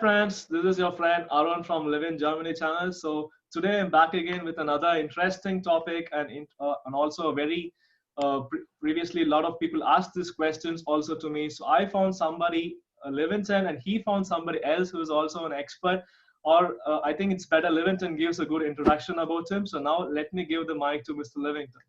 friends, this is your friend Arun from LiveinGermany channel. So today I'm back again with another interesting topic and also a very previously a lot of people asked these questions also to me. So I found somebody, Livingston, and he found somebody else who is also an expert. Or I think it's better Livingston gives a good introduction about him. So now let me give the mic to Mr. Livingston.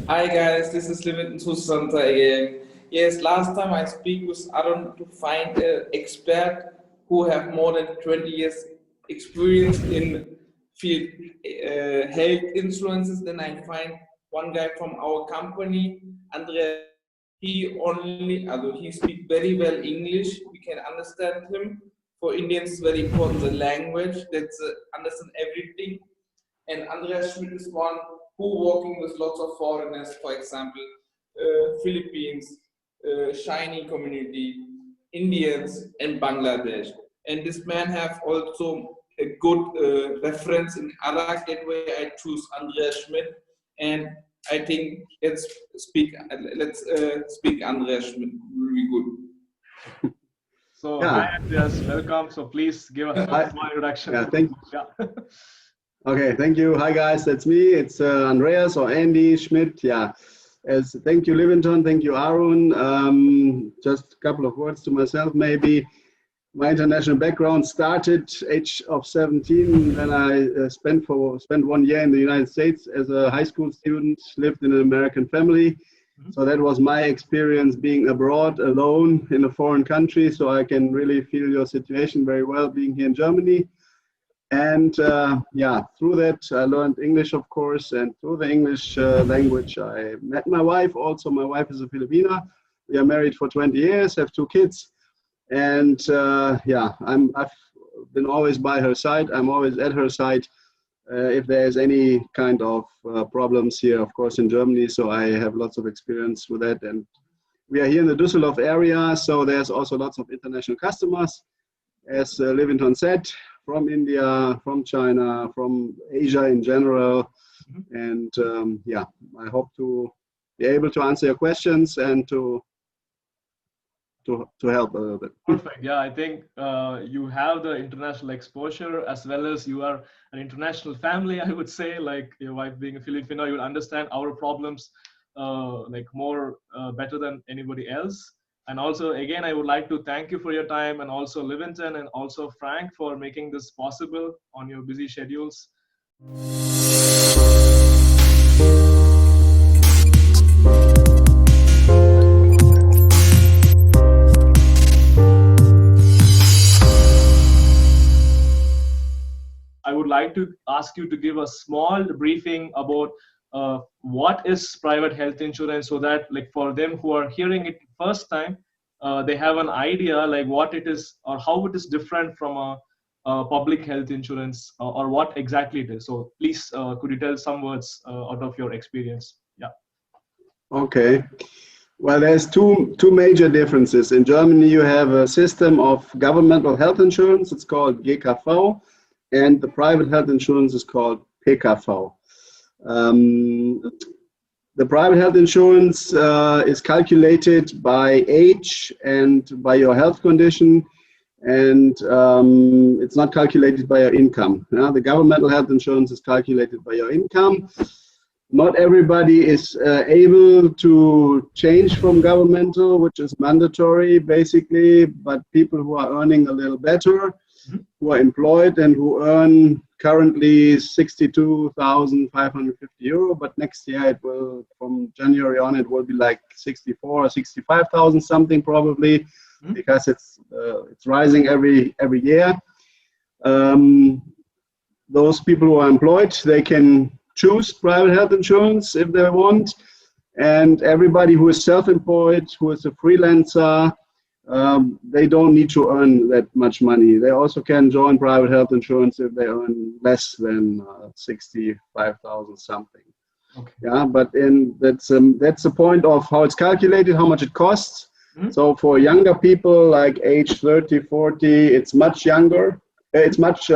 Hi guys, this is Livingston Susanta again. Yes, last time I speak with Arun to find an expert who have more than 20 years experience in field health insurances. Then I find one guy from our company, Andreas. He speaks very well English. We can understand him. For Indians, it's very important the language. That's understand everything. And Andreas Schmidt is one who working with lots of foreigners, for example, Philippines, Chinese community, Indians, and Bangladesh. And this man have also a good reference in Arag. That way, I choose Andreas Schmidt, and I think let's speak Andreas Schmidt really good. So hi Andreas, welcome. So please give us a small introduction. Okay, thank you. Hi guys, that's me. It's Andreas or Andy Schmidt. Thank you, Livingston. Thank you, Arun. Just a couple of words to myself, maybe. My international background started age of 17. Then I spent 1 year in the United States as a high school student. Lived in an American family. Mm-hmm. So that was my experience being abroad alone in a foreign country. So I can really feel your situation very well being here in Germany. And through that I learned English, of course, and through the English language I met my wife. Also, my wife is a Filipina. We are married for 20 years, have 2 kids, and I've been always by her side. I'm always at her side if there's any kind of problems here, of course, in Germany. So I have lots of experience with that, and we are here in the Düsseldorf area, so there's also lots of international customers, as Livingston said, from India, from China, from Asia in general. And I hope to be able to answer your questions and to help a little bit. Perfect. Yeah, I think you have the international exposure as well as you are an international family, I would say, like your wife being a Filipino, you'll understand our problems better than anybody else. And also, again, I would like to thank you for your time, and also Livingston and also Frank for making this possible on your busy schedules. I would like to ask you to give a small briefing about what is private health insurance, so that like for them who are hearing it first time, they have an idea like what it is or how it is different from a public health insurance or what exactly it is. So please, could you tell some words out of your experience? Yeah. Okay. Well, there's two major differences. In Germany, you have a system of governmental health insurance. It's called GKV, and the private health insurance is called PKV. The private health insurance is calculated by age and by your health condition, and it's not calculated by your income. The governmental health insurance is calculated by your income. Not everybody is able to change from governmental, which is mandatory basically, but people who are earning a little better, who are employed and who earn currently 62,550 euro, but next year it will, from January on, it will be like 64 or 65,000 something probably, because it's rising every year. Those people who are employed, they can choose private health insurance if they want, and everybody who is self-employed, who is a freelancer, they don't need to earn that much money. They also can join private health insurance if they earn less than 65,000 something. Okay. Yeah, but that's the point of how it's calculated, how much it costs. So for younger people like age 30, 40, it's much younger. It's much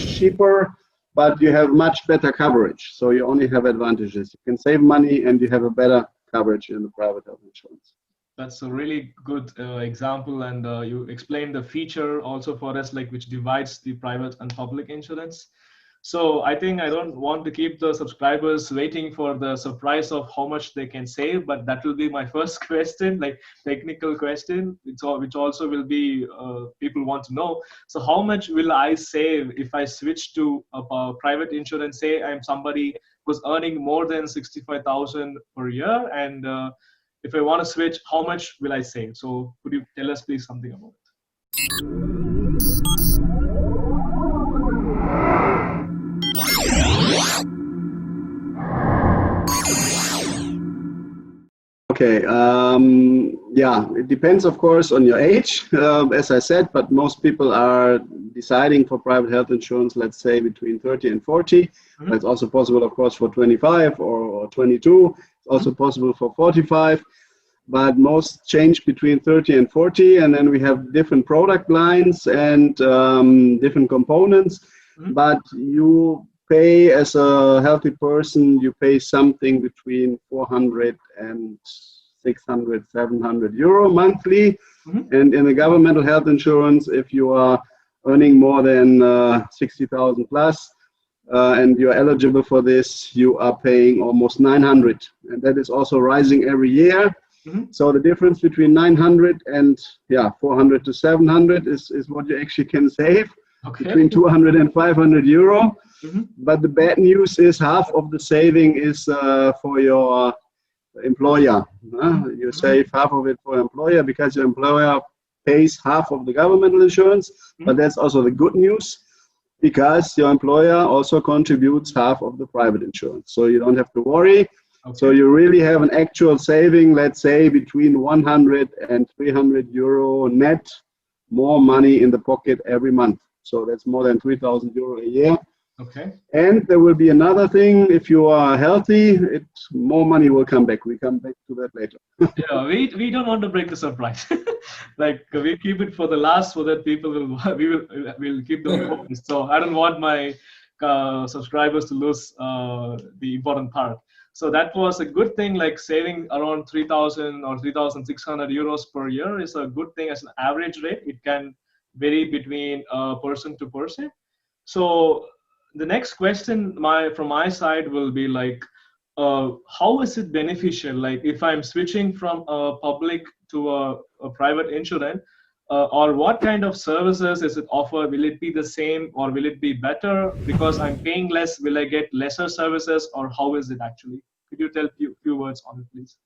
cheaper, but you have much better coverage. So you only have advantages. You can save money and you have a better coverage in the private health insurance. That's a really good example, and you explained the feature also for us, like which divides the private and public insurance. So I think I don't want to keep the subscribers waiting for the surprise of how much they can save, but that will be my first question, like technical question, which also will be people want to know. So how much will I save if I switch to a private insurance? Say I'm somebody who's earning more than 65,000 per year, and if I want to switch, how much will I save? So could you tell us please something about it? Okay, yeah, it depends, of course, on your age, as I said, but most people are deciding for private health insurance, let's say between 30 and 40. Mm-hmm. It's also possible, of course, for 25 or 22. It's also possible for 45, but most change between 30 and 40, and then we have different product lines and different components, but you pay as a healthy person, you pay something between 400 and 600, 700 euro monthly. And in the governmental health insurance, if you are earning more than 60,000 plus and you're eligible for this, you are paying almost 900. And that is also rising every year. So the difference between 900 and 400 to 700 is what you actually can save. Okay. Between 200 and 500 euro. But the bad news is half of the saving is for your employer. You save half of it for your employer because your employer pays half of the governmental insurance. But that's also the good news because your employer also contributes half of the private insurance. So you don't have to worry. Okay. So you really have an actual saving, let's say between 100 and 300 euro net, more money in the pocket every month. So that's more than 3,000 euro a year. Okay. And there will be another thing. If you are healthy, more money will come back. We come back to that later. Yeah, we don't want to break the surprise. Like we keep it for the last, so that people will keep them focused. So I don't want my subscribers to lose the important part. So that was a good thing. Like saving around 3,000 or 3,600 euros per year is a good thing as an average rate. It can vary between person to person. So the next question from my side will be like, how is it beneficial? Like if I'm switching from a public to a private insurance, or what kind of services is it offered? Will it be the same or will it be better? Because I'm paying less, will I get lesser services, or how is it actually? Could you tell a few words on it, please?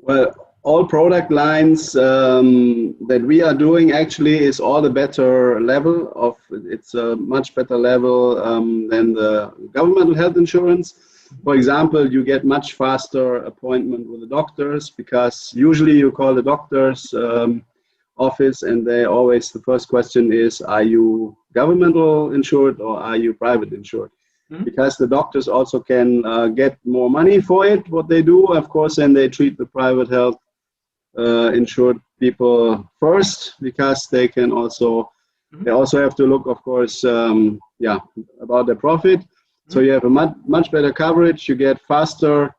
Well, all product lines that we are doing actually is all a better level of, it's a much better level than the governmental health insurance. For example, you get much faster appointment with the doctors because usually you call the doctor's office and they always, the first question is, are you governmental insured or are you private insured? Because the doctors also can get more money for it, what they do, of course, and they treat the private health insured people first because they can also, they also have to look, of course, about their profit. So you have a much better coverage, you get faster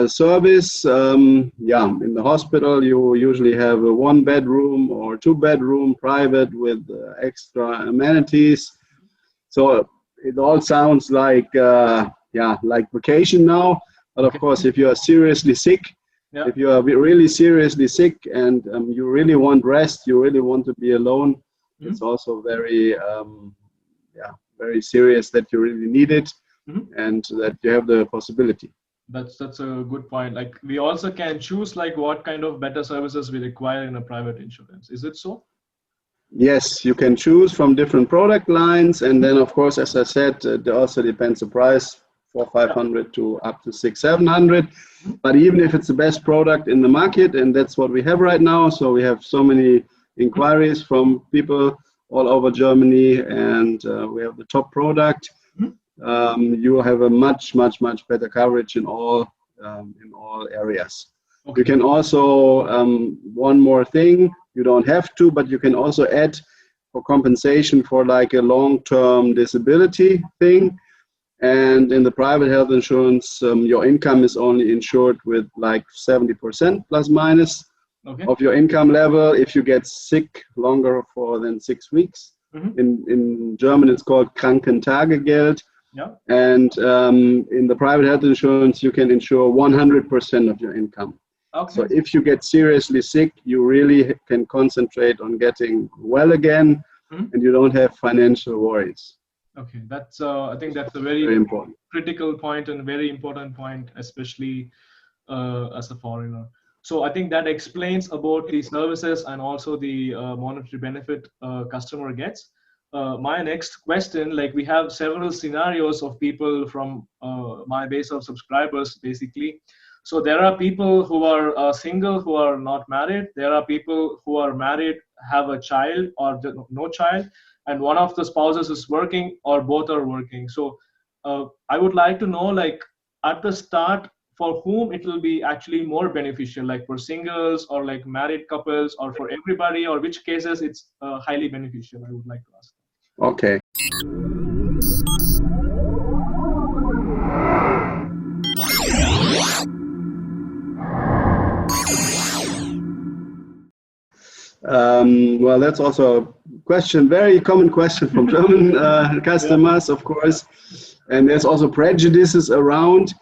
service. In the hospital, you usually have a 1-bedroom or 2-bedroom private with extra amenities. So it all sounds like like vacation now, but of course, if you are seriously sick, if you are really seriously sick and you really want rest, you really want to be alone, it's also very very serious that you really need it and that you have the possibility. That's a good point. Like we also can choose like what kind of better services we require in a private insurance. Is it so? Yes, you can choose from different product lines, and then of course, as I said, it also depends the price, 400-500 to up to 600-700. But even if it's the best product in the market, and that's what we have right now, so we have so many inquiries from people all over Germany, and we have the top product. You have a much better coverage in all areas. Okay. You can also, one more thing, you don't have to, but you can also add for compensation for like a long-term disability thing. And in the private health insurance, your income is only insured with like 70% plus minus of your income level if you get sick longer for than 6 weeks. In German, it's called Krankentagegeld. And in the private health insurance, you can insure 100% of your income. So if you get seriously sick, you really can concentrate on getting well again, and you don't have financial worries. Okay, that's I think that's a very important, critical point and very important point, especially as a foreigner. So I think that explains about the services and also the monetary benefit customer gets. My next question, like we have several scenarios of people from my base of subscribers, basically. So there are people who are single, who are not married. There are people who are married, have a child or no child, and one of the spouses is working or both are working. So I would like to know, like at the start, for whom it will be actually more beneficial, like for singles or like married couples or for everybody, or which cases it's highly beneficial, I would like to ask. Okay. Well, that's also a question, very common question from German customers, of course. And there's also prejudices around.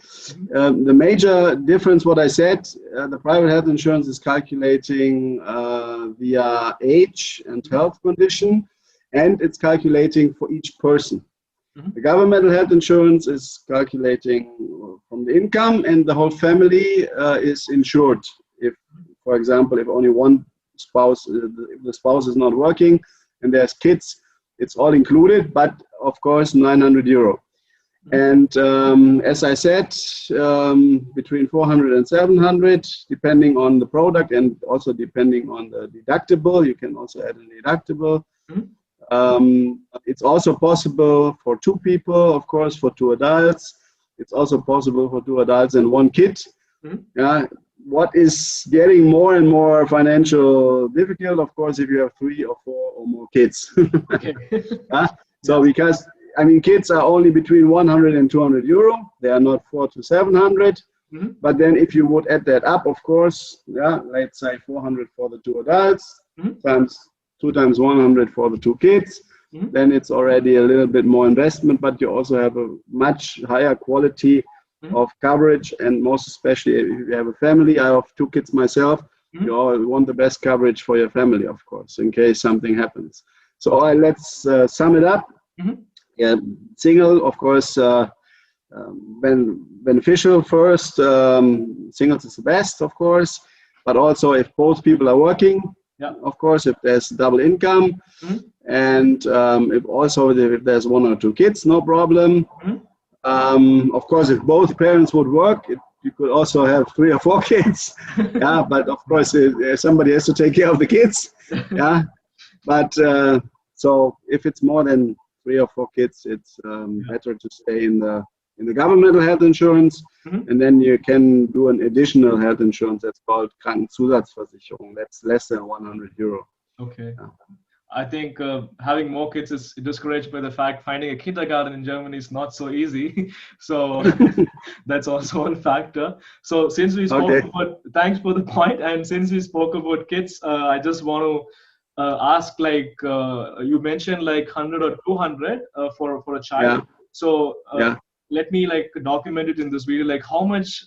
The major difference, what I said, the private health insurance is calculating via age and health condition, and it's calculating for each person. The governmental health insurance is calculating from the income, and the whole family is insured. If, for example, if only one spouse, if the spouse is not working and there's kids, it's all included, but of course 900 euro. And as I said, between 400 and 700, depending on the product and also depending on the deductible. You can also add a deductible. It's also possible for 2 people, of course, for 2 adults. It's also possible for 2 adults and 1 kid. What is getting more and more financial difficult, of course, if you have 3 or 4 or more kids. So because, I mean, kids are only between 100 and 200 euro. They are not 400 to 700. But then if you would add that up, of course, let's say 400 for the 2 adults, times 2 times 100 for the 2 kids, then it's already a little bit more investment, but you also have a much higher quality of coverage, and most especially if you have a family. I have 2 kids myself. You all want the best coverage for your family, of course, in case something happens. So let's sum it up. Single, of course, beneficial first. Singles is the best, of course, but also if both people are working, of course, if there's double income, and if there's 1 or 2 kids, no problem. Of course, if both parents would work, you could also have 3 or 4 kids. But of course, somebody has to take care of the kids. But so if it's more than 3 or 4 kids, it's better to stay in the governmental health insurance, and then you can do an additional health insurance that's called Krankenzusatzversicherung. That's less than 100 euro. Okay. I think having more kids is discouraged by the fact finding a kindergarten in Germany is not so easy. So that's also one factor. So since we spoke about, thanks for the point. And since we spoke about kids, I just want to ask, like you mentioned like 100 or 200 for a child. So let me like document it in this video. Like how much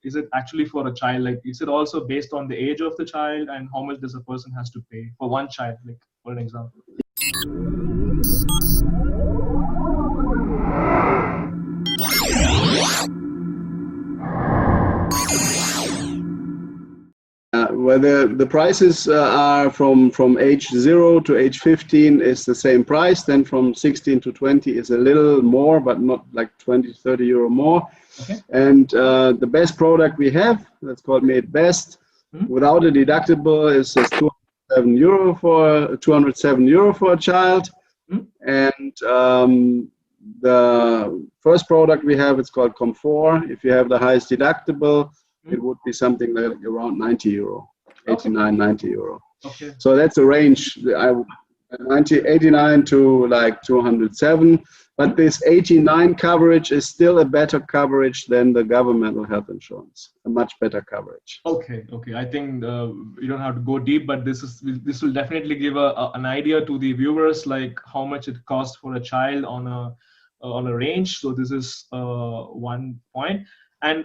is it actually for a child? Like is it also based on the age of the child, and how much does a person has to pay for one child, like for an example? Well, the prices are from age 0 to age 15 is the same price. Then from 16 to 20 is a little more, but not like 20, 30 euro more. And the best product we have, that's called Made Best, without a deductible, is 207 euro for a child. And the first product we have, it's called Comfort. If you have the highest deductible, it would be something like around 90 euro, 89, 90 euro. So that's a range. 89 to like 207. But this 89 coverage is still a better coverage than the governmental health insurance, a much better coverage. Okay. I think you don't have to go deep, but this will definitely give an idea to the viewers, like how much it costs for a child on a range. So this is one point. And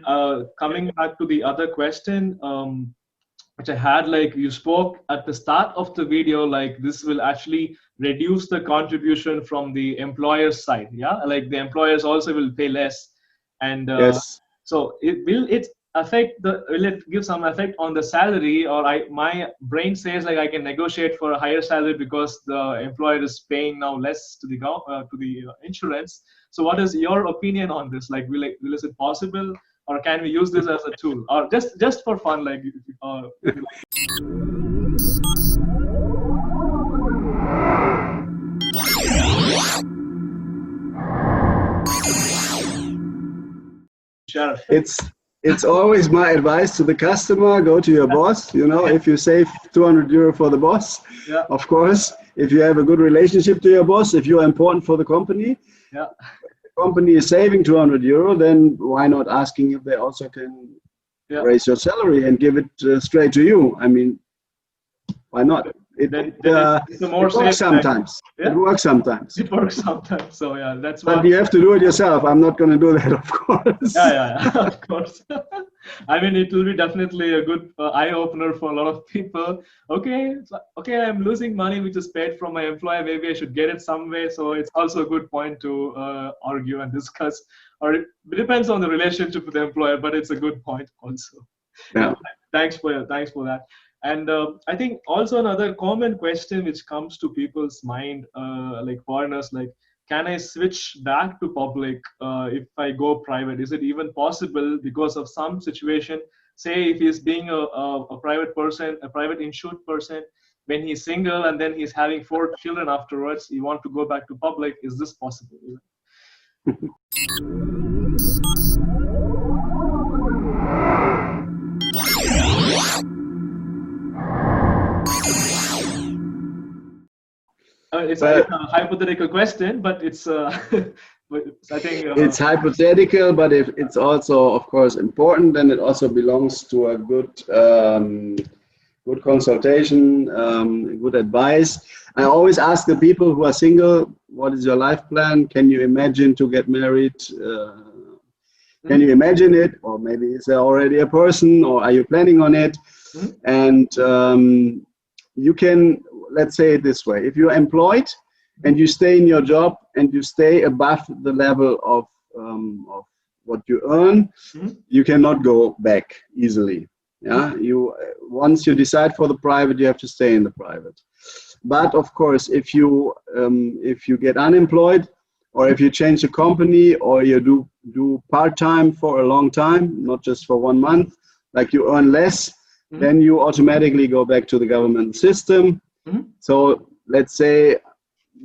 coming back to the other question, which I had, like you spoke at the start of the video, like this will actually reduce the contribution from the employer's side. Yeah, like the employers also will pay less. And Yes. so will it give some effect on the salary, or my brain says like I can negotiate for a higher salary because the employer is paying now less to the insurance. So what is your opinion on this? Like, is it possible, or can we use this as a tool, or just for fun, like? Sure. It's always my advice to the customer: go to your boss. You know, if you save 200 euro for the boss, Yeah. of course, if you have a good relationship to your boss, if you are important for the company, Yeah. the company is saving 200 euro, then why not asking if they also can raise your salary and give it straight to you? I mean, why not? It works sometimes. Yeah. It works sometimes. It works sometimes. So yeah, that's But what. you have to do it yourself. I'm not going to do that, of course. Yeah, of course. I mean, it will be definitely a good eye opener for a lot of people. Okay, I'm losing money which is paid from my employer. Maybe I should get it some way. So it's also a good point to argue and discuss. Or it depends on the relationship with the employer, but it's a good point also. Yeah. Thanks for that. And I think also another common question which comes to people's mind, like foreigners, like, can I switch back to public if I go private? Is it even possible because of some situation? Say if he's being a private person, a private insured person, when he's single and then he's having 4 children afterwards, you want to go back to public. Is this possible? It's a hypothetical question, but it's I think it's hypothetical, but if it's also, of course, important, and it also belongs to a good good consultation, good advice. I always ask the people who are single, what is your life plan? Can you imagine to get married? Can you imagine it? Or maybe is there already a person, or are you planning on it? And you can, let's say it this way: if you're employed and you stay in your job and you stay above the level of what you earn, you cannot go back easily. Yeah, once you decide for the private, you have to stay in the private. But of course, if you get unemployed, or if you change the company, or you do part-time for a long time, not just for 1 month, like you earn less, then you automatically go back to the government system. So let's say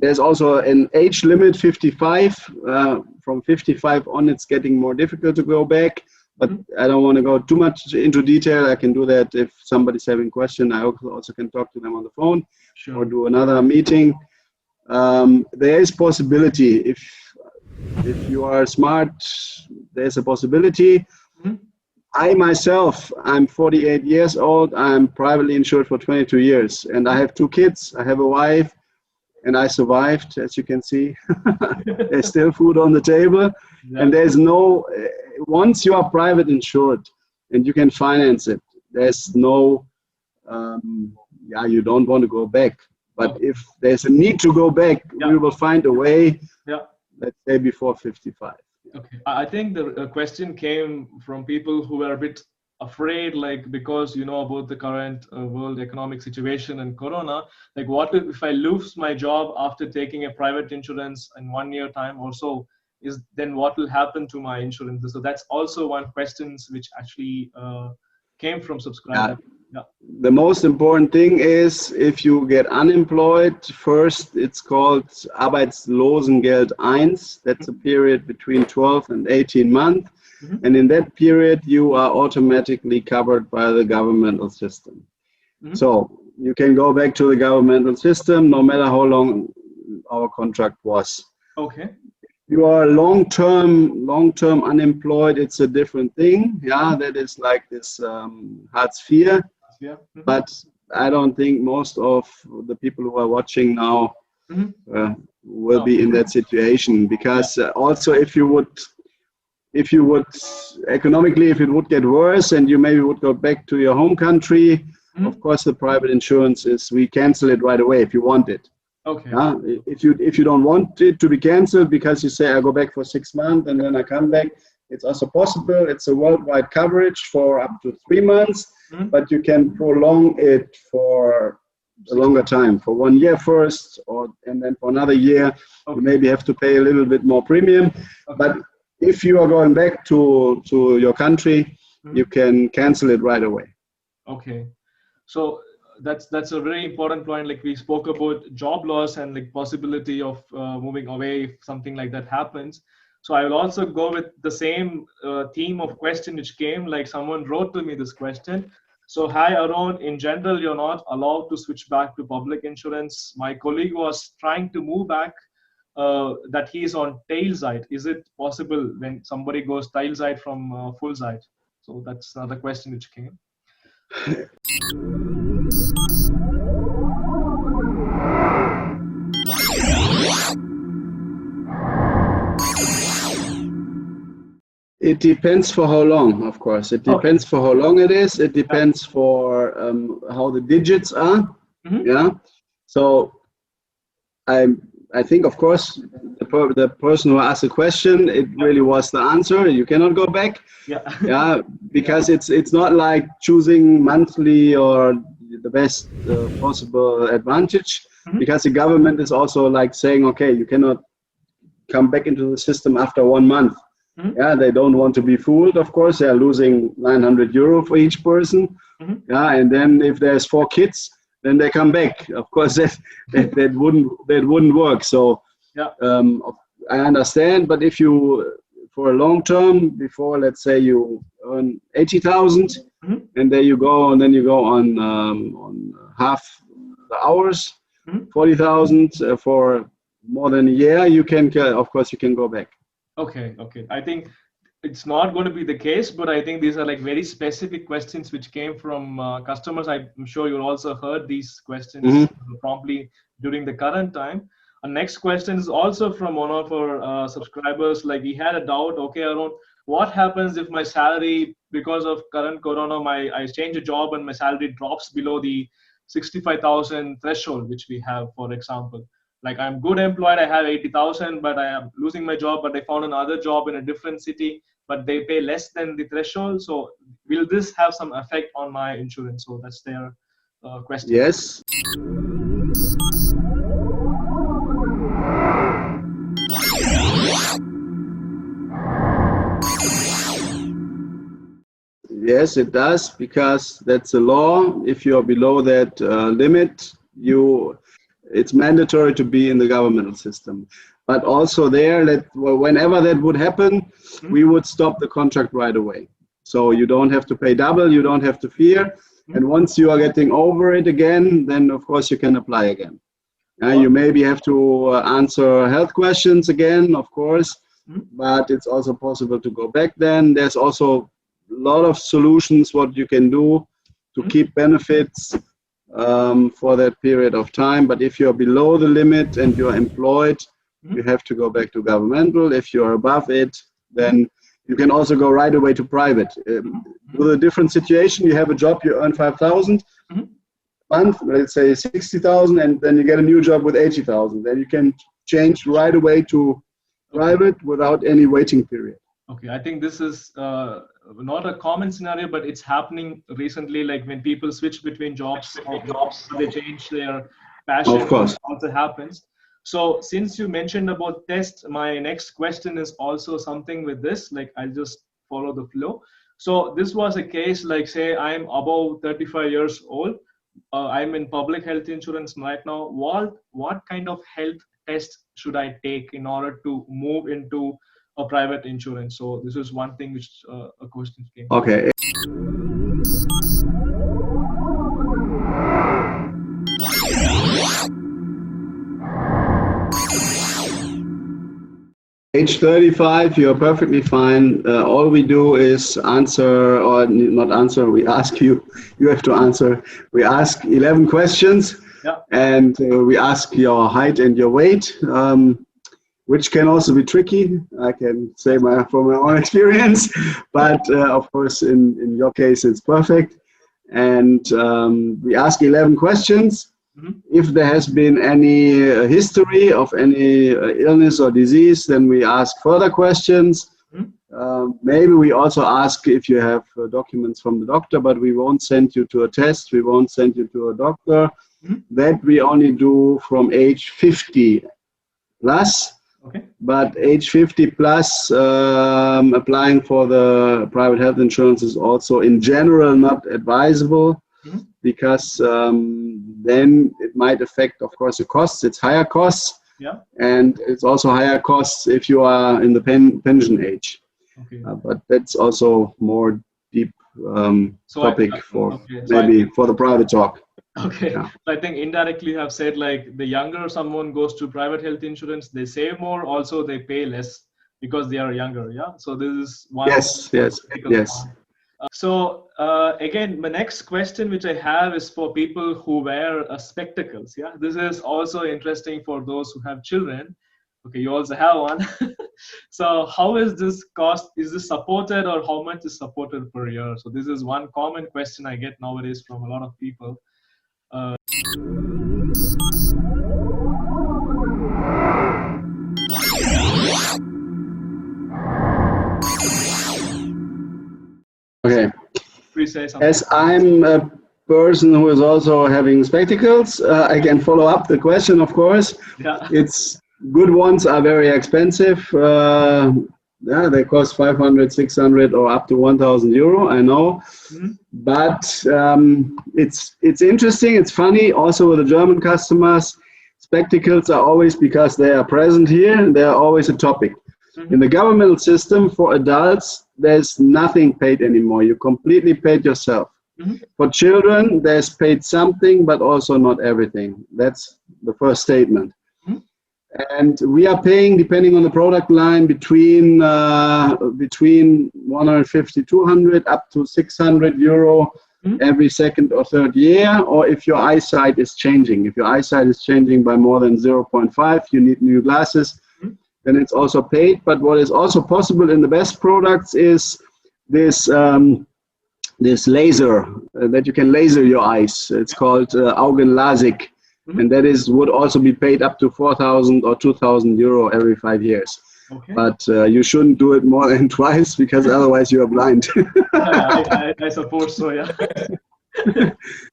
there's also an age limit, 55. From 55 on, it's getting more difficult to go back. But I don't want to go too much into detail. I can do that if somebody's having a question. I also can talk to them on the phone, or do another meeting. There is possibility. If you are smart, there's a possibility. I myself, I'm 48 years old. I'm privately insured for 22 years. And I have 2 kids. I have a wife. And I survived, as you can see. There's still food on the table. And there's no, once you are private insured and you can finance it, there's no, you don't want to go back. But if there's a need to go back, we will find a way, let's say before 55. Okay. I think the question came from people who were a bit afraid, like, because you know about the current world economic situation and corona, like what if I lose my job after taking a private insurance in 1 year time or so, then what will happen to my insurance? So that's also one question which actually came from subscribers. The most important thing is, if you get unemployed, first it's called Arbeitslosengeld 1. That's a period between 12 and 18 months. And in that period, you are automatically covered by the governmental system. So you can go back to the governmental system no matter how long our contract was. Okay. You are long-term unemployed, it's a different thing. Yeah, that is like this Hartz IV. Yeah. But I don't think most of the people who are watching now will be in that situation, because also if you would economically, if it would get worse and you maybe would go back to your home country, of course the private insurance is, we cancel it right away if you want it. Okay. If you don't want it to be cancelled because you say I go back for 6 months and then I come back, it's also possible. It's a worldwide coverage for up to 3 months, but you can prolong it for a longer time, for 1 year first, and then for another year. You maybe have to pay a little bit more premium. But if you are going back to your country, you can cancel it right away. Okay. So that's a very important point. Like we spoke about job loss and like possibility of moving away if something like that happens. So I will also go with the same theme of question which came, like someone wrote to me this question. So hi Arun, in general, you're not allowed to switch back to public insurance. My colleague was trying to move back that he is on tail side. Is it possible when somebody goes tail side from full side? So that's another question which came. It depends for how long, of course. It depends for how long it is. It depends for how the digits are. Yeah. So I think, of course, the person who asked the question, it really was the answer. You cannot go back. Yeah. Because it's not like choosing monthly or the best possible advantage. Because the government is also like saying, okay, you cannot come back into the system after 1 month. Yeah, they don't want to be fooled, of course. They are losing 900 euro for each person. Yeah, and then if there's 4 kids, then they come back. Of course, that wouldn't work. So I understand, but if you, for a long term, before, let's say you earn 80,000, and there you go, and then you go on half the hours, 40,000 for more than a year, you can, of course, you can go back. Okay. I think it's not going to be the case, but I think these are like very specific questions which came from customers. I'm sure you also heard these questions promptly during the current time. Our next question is also from one of our subscribers. Like he had a doubt. Okay, Arun, what happens if my salary, because of current corona, I change a job and my salary drops below the 65,000 threshold, which we have, for example. Like I'm good employed, I have 80,000, but I am losing my job, but I found another job in a different city, but they pay less than the threshold. So will this have some effect on my insurance? So that's their question. Yes. Yes, it does, because that's a law. If you're below that limit, it's mandatory to be in the governmental system. But also there, whenever that would happen, we would stop the contract right away. So you don't have to pay double, you don't have to fear. And once you are getting over it again, then of course you can apply again. You maybe have to answer health questions again, of course, but it's also possible to go back then. There's also a lot of solutions what you can do to keep benefits for that period of time. But if you're below the limit and you're employed, you have to go back to governmental. If you're above it, then you can also go right away to private. With a different situation, you have a job, you earn 5,000 a month, let's say 60,000, and then you get a new job with 80,000. Then you can change right away to private without any waiting period. Okay, I think this is not a common scenario, but it's happening recently. Like when people switch between jobs, they change their passion. Of course, it also happens. So since you mentioned about tests, my next question is also something with this. Like I'll just follow the flow. So this was a case, like say I'm above 35 years old. I'm in public health insurance right now. What kind of health test should I take in order to move into a private insurance? So this is one thing which a question came. Okay. Age 35, you're perfectly fine. All we do is answer, or not answer, we ask you, you have to answer. We ask 11 questions, Yeah. and we ask your height and your weight, which can also be tricky. I can say from my own experience, but of course, in your case, it's perfect. And we ask 11 questions. Mhm. If there has been any history of any illness or disease, then we ask further questions. Mhm. Maybe we also ask if you have documents from the doctor, but we won't send you to a test. We won't send you to a doctor. Mhm. That we only do from age 50 plus. Okay. But age 50 plus, applying for the private health insurance is also in general not advisable. Mhm. Because then it might affect, of course, the costs. It's higher costs, Yeah. and it's also higher costs if you are in the pension age. Okay. But that's also more deep topic for okay. So maybe for the private talk. okay. Yeah. So I think indirectly you have said like the younger someone goes to private health insurance, they save more. Also, they pay less because they are younger. Yeah. So this is one. Yes, yes, critical yes. point. So again, my next question which I have is for people who wear spectacles. Yeah, this is also interesting for those who have children. Okay, you also have one. So how is this cost? Is this supported, or how much is supported per year? So this is one common question I get nowadays from a lot of people. Okay. Please say something. As I'm a person who is also having spectacles, I can follow up the question, of course. Yeah. It's good ones are very expensive. Yeah, they cost 500, 600, or up to 1,000 euro. I know, but it's interesting. It's funny. Also with the German customers, spectacles are always, because they are present here, they are always a topic. In the governmental system for adults, there's nothing paid anymore. You completely paid yourself. For children, there's paid something, but also not everything. That's the first statement. And we are paying, depending on the product line, between 150, 200, up to 600 euro every second or third year, or if your eyesight is changing. If your eyesight is changing by more than 0.5, you need new glasses, then it's also paid. But what is also possible in the best products is this this laser, that you can laser your eyes. It's called Augenlasik. And that would also be paid up to 4,000 or 2,000 euro every 5 years. Okay. But you shouldn't do it more than twice, because otherwise you are blind. I suppose so, yeah.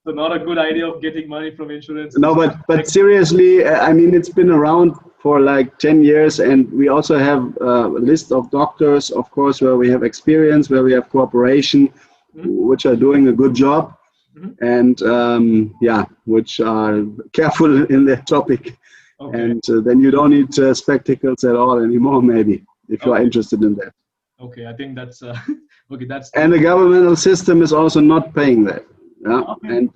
So not a good idea of getting money from insurance. No, but seriously, I mean, it's been around for like 10 years, and we also have a list of doctors, of course, where we have experience, where we have cooperation, which are doing a good job. And yeah, which are careful in their topic. Okay. And then you don't need spectacles at all anymore, maybe, if you are interested in that. Okay, I think that's okay. That's and the governmental system is also not paying that. Yeah, okay. And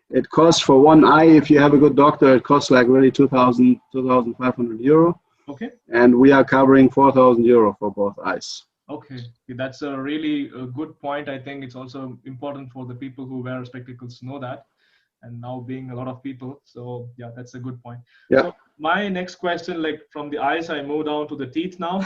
it costs for one eye. If you have a good doctor, it costs like really 2,000, 2,500 euro. Okay. And we are covering 4,000 euro for both eyes. Okay, that's a really good point. I think it's also important for the people who wear spectacles to know that, and now being a lot of people. So yeah, that's a good point. Yeah. So my next question, like from the eyes, I move down to the teeth now.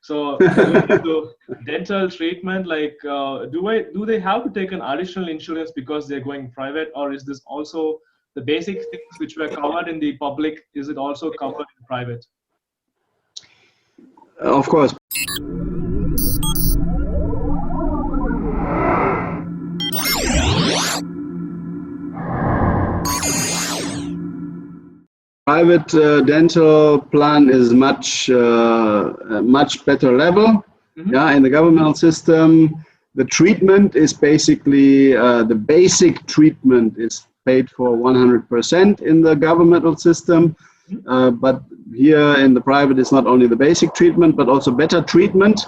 So to dental treatment, like do they have to take an additional insurance because they're going private, or is this also the basic things which were covered in the public? Is it also covered in private? Of course. Private dental plan is much better level. Yeah, in the governmental system, the treatment is basically the basic treatment is paid for 100% in the governmental system. But here in the private, it's not only the basic treatment, but also better treatment.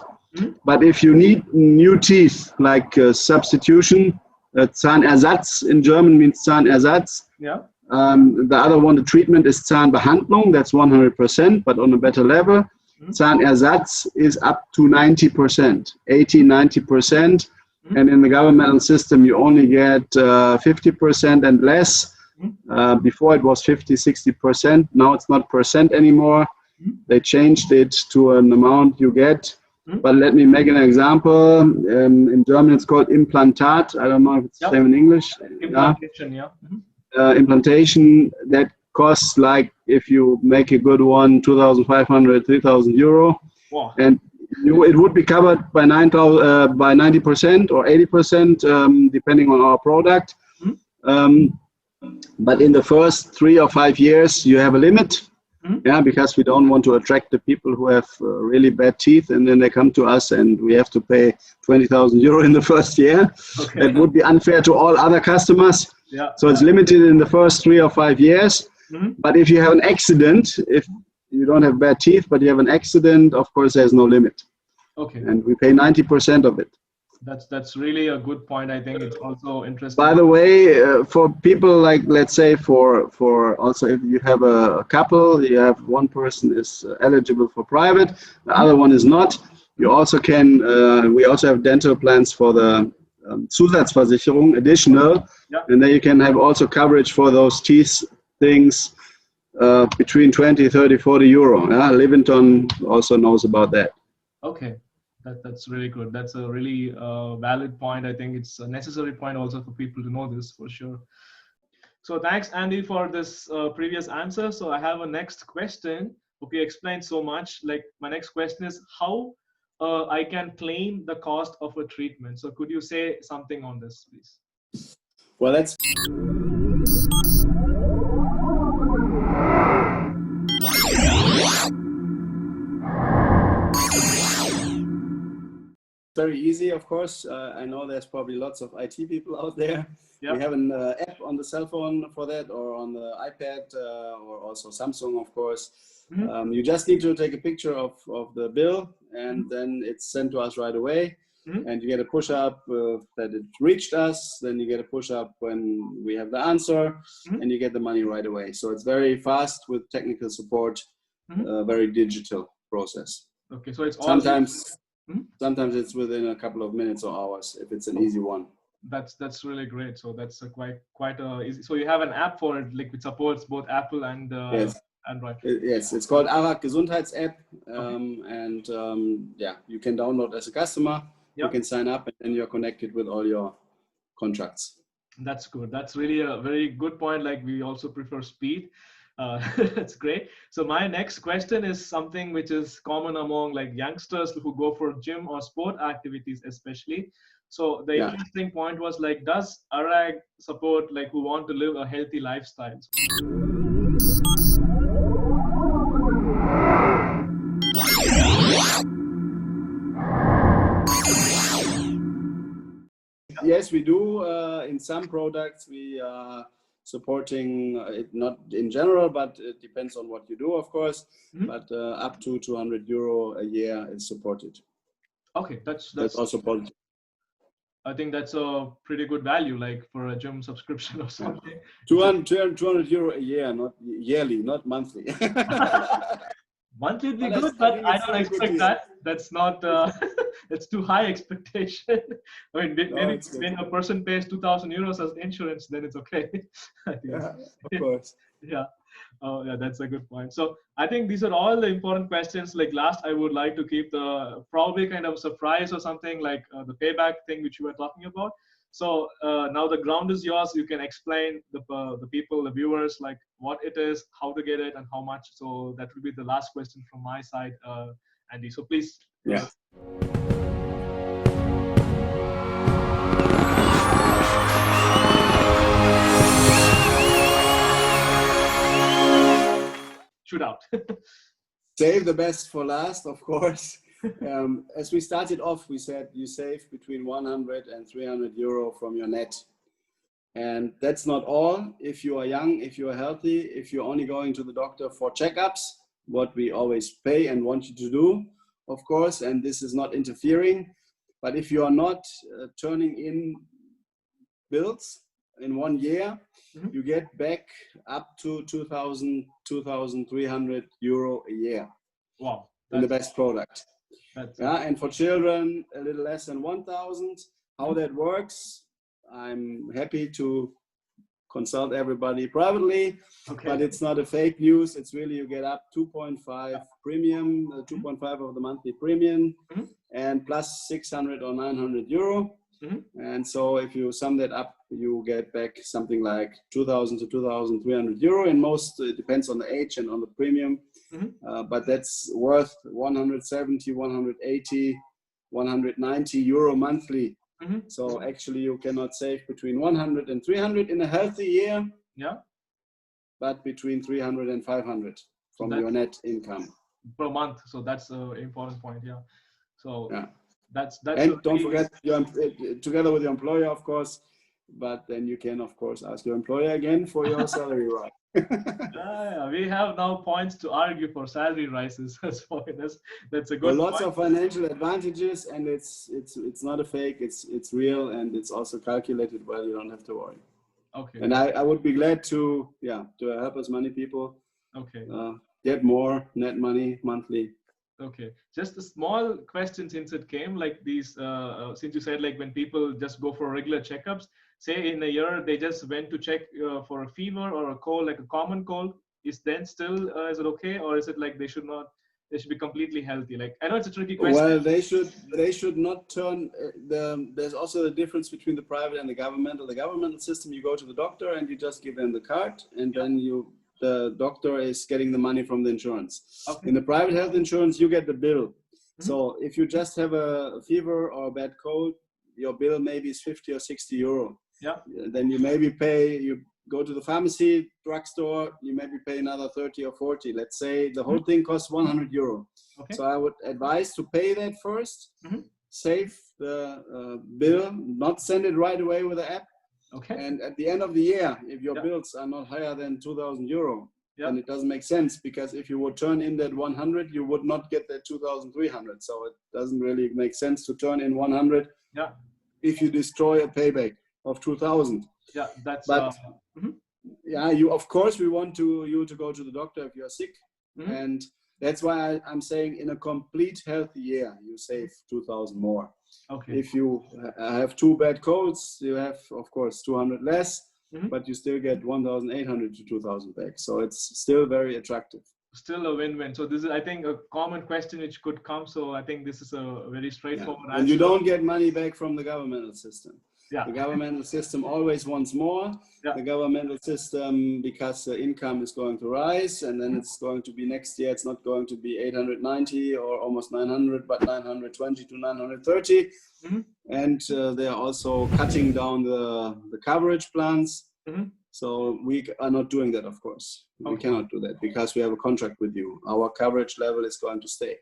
But if you need new teeth, like substitution, Zahnersatz in German means Zahnersatz. Yeah. The other one, the treatment is Zahnbehandlung, that's 100%, but on a better level. Zahnersatz is up to 90%, 80, 90%. And in the governmental system, you only get 50% and less. Before it was 50, 60%. Now it's not percent anymore. They changed it to an amount you get. But let me make an example. In German, it's called Implantat. I don't know if it's the same in English. Implantation, implantation, that costs, like, if you make a good one, 2,500, 3,000 euro. Wow. And it would be covered by 90% or 80%, depending on our product. But in the first 3 or 5 years, you have a limit. Because we don't want to attract the people who have really bad teeth, and then they come to us and we have to pay 20,000 euro in the first year. That would be unfair to all other customers. So it's limited in the first 3 or 5 years. But if you have an accident, if you don't have bad teeth, but you have an accident, of course, there's no limit. And we pay 90% of it. That's really a good point. I think it's also interesting. By the way, for people, like, let's say for also, if you have a couple, you have one person is eligible for private, the other one is not. You also can, we also have dental plans for the Zusatzversicherung, additional, and then you can have also coverage for those teeth things between 20, 30, 40 euro. Livinton also knows about that. Okay. That's really good. That's a really valid point. I think it's a necessary point also for people to know this for sure. So thanks, Andy, for this previous answer. So I have a next question. Okay, explained so much. Like, my next question is how I can claim the cost of a treatment. So could you say something on this, please? Well, that's very easy, of course. I know there's probably lots of IT people out there. We have an app on the cell phone for that, or on the iPad, or also Samsung, of course. You just need to take a picture of the bill, and then it's sent to us right away. And you get a push-up that it reached us. Then you get a push-up when we have the answer, and you get the money right away. So it's very fast with technical support, very digital process. Okay, so it's sometimes it's within a couple of minutes or hours if it's an easy one. That's really great. So that's quite easy. So you have an app for it, like, which supports both Apple and Android. Yes, it's called Arag Gesundheits-App, and you can download as a customer. You can sign up, and then you're connected with all your contracts. That's good. That's really a very good point. Like, we also prefer speed. That's great. So my next question is something which is common among, like, youngsters who go for gym or sport activities especially. So the interesting point was, like, does Arag support, like, who want to live a healthy lifestyle? Yes, we do. In some products, we are supporting it, not in general, but it depends on what you do, of course. But up to 200 euro a year is supported. Okay, that's also positive. I think that's a pretty good value, like, for a gym subscription or something. 200 euro a year, not yearly, not monthly. Monthly would be good, but I don't expect that. That's not, it's too high expectation. I mean, maybe when a person pays 2,000 euros as insurance, then it's okay. Of course. That's a good point. So I think these are all the important questions. Like, last, I would like to keep the probably kind of surprise or something, like the payback thing which you were talking about. So now the ground is yours. You can explain the people, the viewers, like, what it is, how to get it, and how much. So that will be the last question from my side, Andy. So please. Shoot out. Save the best for last, of course. As we started off, we said you save between 100 and 300 euro from your net. And that's not all. If you are young, if you are healthy, if you're only going to the doctor for checkups, what we always pay and want you to do, of course, and this is not interfering. But if you are not turning in bills in 1 year, you get back up to 2,000, 2,300 euro a year. Wow. in the best product. That's Yeah, and for children, a little less than 1,000. How that works, I'm happy to consult everybody privately, but it's not a fake news. It's really, you get up 2.5 premium, 2.5 of the monthly premium, and plus 600 or 900 euro. And so if you sum that up, you get back something like 2,000 to 2,300 euro. In most, it depends on the age and on the premium, but that's worth 170, 180, 190 euro monthly. So actually you cannot save between 100 and 300 in a healthy year, but between 300 and 500 from your net income per month. So that's an important point. So that's and don't forget, together with your employer, of course, but then you can, of course, ask your employer again for your salary rise. We have now points to argue for salary rises. That's a good lots point. of financial advantages, and it's not a fake, it's real, and it's also calculated well. You don't have to worry. Okay. And I would be glad to help as many people get more net money monthly. Okay, just a small question, since it came like these, since you said like when people just go for regular checkups, say in a year they just went to check for a fever or a cold, like a common cold, is then still, is it okay? Or is it like they should be completely healthy? Like, I know it's a tricky question. Well, they should not turn, there's also the difference between the private and the governmental. The governmental system, you go to the doctor and you just give them the card, and then the doctor is getting the money from the insurance. In the private health insurance, you get the bill. So if you just have a fever or a bad cold, your bill maybe is 50 or 60 euro. Then you maybe pay, you go to the pharmacy, drugstore, you maybe pay another 30 or 40. Let's say the whole thing costs 100 euro. So I would advise to pay that first, save the bill, not send it right away with the app. And at the end of the year, if your bills are not higher than 2,000 euro, then it doesn't make sense, because if you would turn in that 100, you would not get that 2,300. So it doesn't really make sense to turn in 100 if you destroy a payback of 2,000. You, of course, we want you to go to the doctor if you're sick, and that's why I'm saying in a complete healthy year, you save 2,000 more. If you have 2 bad colds, you have, of course, 200 less, but you still get 1,800 to 2,000 back. So it's still very attractive. Still a win-win. So this is, I think, a common question which could come. So I think this is a very straightforward answer. And you don't get money back from the governmental system. The governmental system always wants more. The governmental system, because the income is going to rise, and then it's going to be next year, it's not going to be 890 or almost 900, but 920 to 930. And they're also cutting down the coverage plans. So we are not doing that, of course. We cannot do that because we have a contract with you. Our coverage level is going to stay.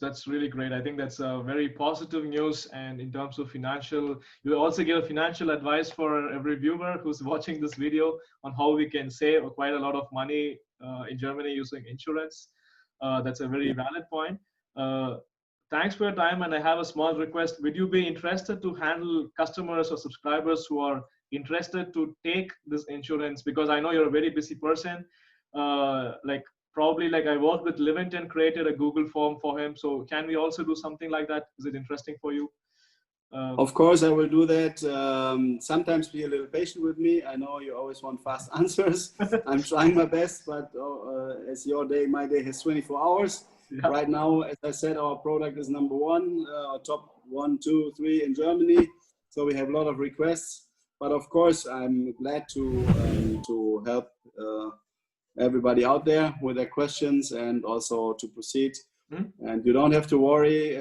That's really great. I think that's a very positive news. And in terms of financial, you also give financial advice for every viewer who's watching this video on how we can save quite a lot of money in Germany using insurance. That's a very valid point. Thanks for your time. And I have a small request. Would you be interested to handle customers or subscribers who are interested to take this insurance? Because I know you're a very busy person. Probably like I worked with LiveinGermany, created a Google form for him. So can we also do something like that? Is it interesting for you? Of course, I will do that. Sometimes be a little patient with me. I know you always want fast answers. I'm trying my best, but as your day, my day has 24 hours. Right now, as I said, our product is number 1, top 1, 2, 3 in Germany. So we have a lot of requests. But of course, I'm glad to help everybody out there with their questions and also to proceed. And you don't have to worry.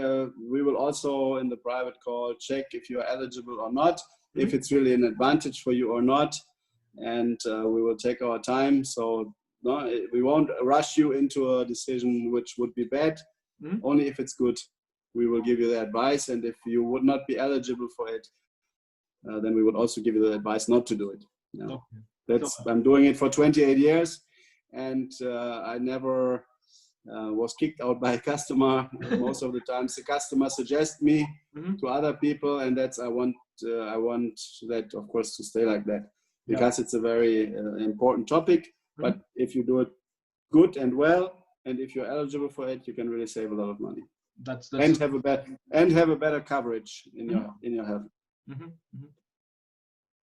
We will also in the private call check if you are eligible or not, if it's really an advantage for you or not. And we will take our time. So no, we won't rush you into a decision which would be bad. Only if it's good, we will give you the advice. And if you would not be eligible for it, then we would also give you the advice not to do it. I'm doing it for 28 years. And I never was kicked out by a customer. Most of the times the customer suggests me to other people, and that's I want that, of course, to stay like that, because it's a very important topic. But if you do it good and well, and if you're eligible for it, you can really save a lot of money That's and have a better coverage in your health.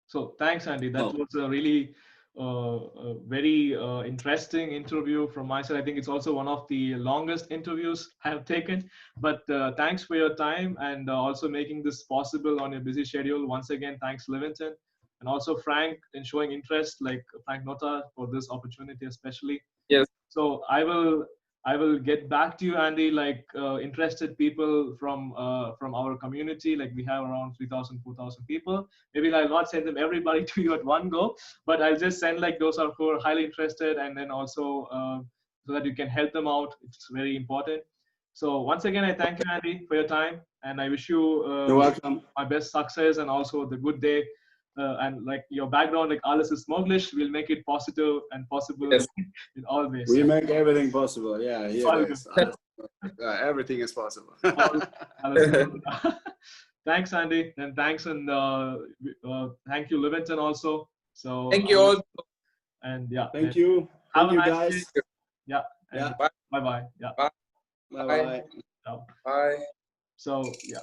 So thanks, Andy. That was a really very interesting interview from my side. I think it's also one of the longest interviews I have taken. But thanks for your time and also making this possible on your busy schedule. Once again, thanks, Livington. And also Frank in showing interest, like Frank Nota, for this opportunity especially. Yes. So I will get back to you, Andy, like interested people from our community. Like we have around 3,000, 4,000 people. Maybe I'll not send them everybody to you at one go, but I'll just send like those who are highly interested, and then also so that you can help them out. It's very important. So once again, I thank you, Andy, for your time, and I wish you You're welcome. my best success and also the good day. And like your background, like alles ist möglich, we'll make it positive and possible in all ways. We make everything possible. Yeah, everything is possible. Thanks, Andy, and thanks, and thank you, Livington, also. So thank you all. And yeah, thank you. Thank you, guys. Day. Yeah. Bye bye. Yeah. Bye bye. Bye. So yeah.